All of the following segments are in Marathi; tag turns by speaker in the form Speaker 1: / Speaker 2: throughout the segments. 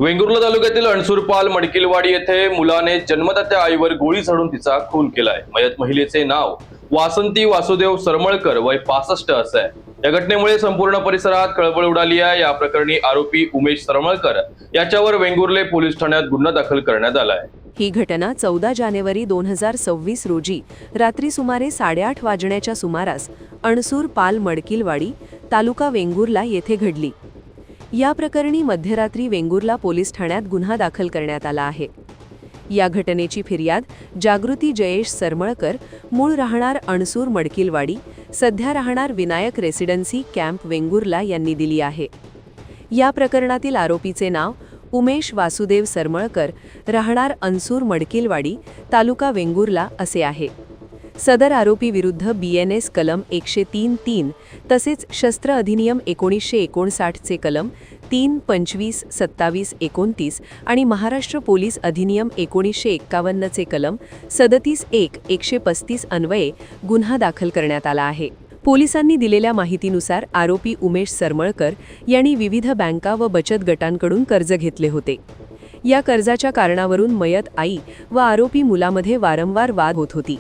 Speaker 1: वेंगुर्ला तालुक्यातील अणसूरपाल मडकिलवाडी येथे मुलाने जन्मदात्या आईवर गोळी झाडून तिचा खून केलाय। मयत महिलेचे नाव वासंती वासुदेव सरमळकर वय 65 असं आहे। या घटनेमुळे संपूर्ण परिसरात खळबळ उडाली आहे। या प्रकरणी आरोपी उमेश सरमळकर याच्यावर वेंगुर्ले पोलीस ठाण्यात गुन्हा दाखल करण्यात आला आहे।
Speaker 2: ही घटना 14 जानेवारी 2026 रोजी रात्री सुमारे 8:30 वाजण्याच्या सुमारास अणसूर पाल मडकिलवाडी तालुका वेंगुर्ला येथे घडली। या प्रकरणी मध्यरात्री वेंगुर्ला पोलीस ठाण्यात गुन्हा दाखल करण्यात आला आहे। या घटनेची फिर्याद जागृती जयेश सरमळकर, मूळ राहणार अणसूर मडकिलवाडी, सध्या राहणार विनायक रेसिडेन्सी कॅम्प वेंगुर्ला यांनी दिली आहे। या प्रकरणातील आरोपीचे नाव उमेश वासुदेव सरमळकर, राहणार अणसूर मडकिलवाडी, तालुका वेंगुर्ला असे आहे। सदर आरोपी विरुद्ध BNS कलम 103(3) तसेच शस्त्र अधिनियम 1959 चे कलम 3, 25, 27, 29 आणि महाराष्ट्र पोलीस अधिनियम 1951 चे कलम 37(1), 135 अन्वये गुन्हा दाखल करण्यात आला आहे। पोलिसांनी दिलेल्या माहितीनुसार आरोपी उमेश सरमळकर यांनी विविध बँका व बचत गटांकडून कर्ज घेतले होते। या कर्जाच्या कारणावरून मयत आई व आरोपी मुलामध्ये वारंवार वाद होत होती।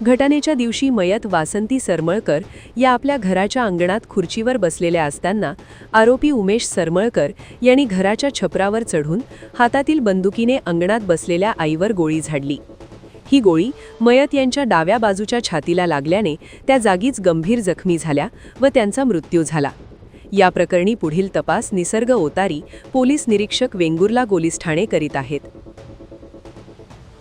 Speaker 2: घटनेच्या दिवशी मयत वासंती सरमळकर या आपल्या घराच्या अंगणात खुर्चीवर बसलेल्या असताना आरोपी उमेश सरमळकर यांनी घराच्या छपरावर चढून हातातील बंदुकीने अंगणात बसलेल्या आईवर गोळी झाडली। ही गोळी मयत यांच्या डाव्या बाजूच्या छातीला लागल्याने त्या जागीच गंभीर जखमी झाल्या व त्यांचा मृत्यू झाला। या प्रकरणी पुढील तपास निसर्ग ओतारी, पोलीस निरीक्षक वेंगुर्ला पोलीस ठाणे करीत आहेत।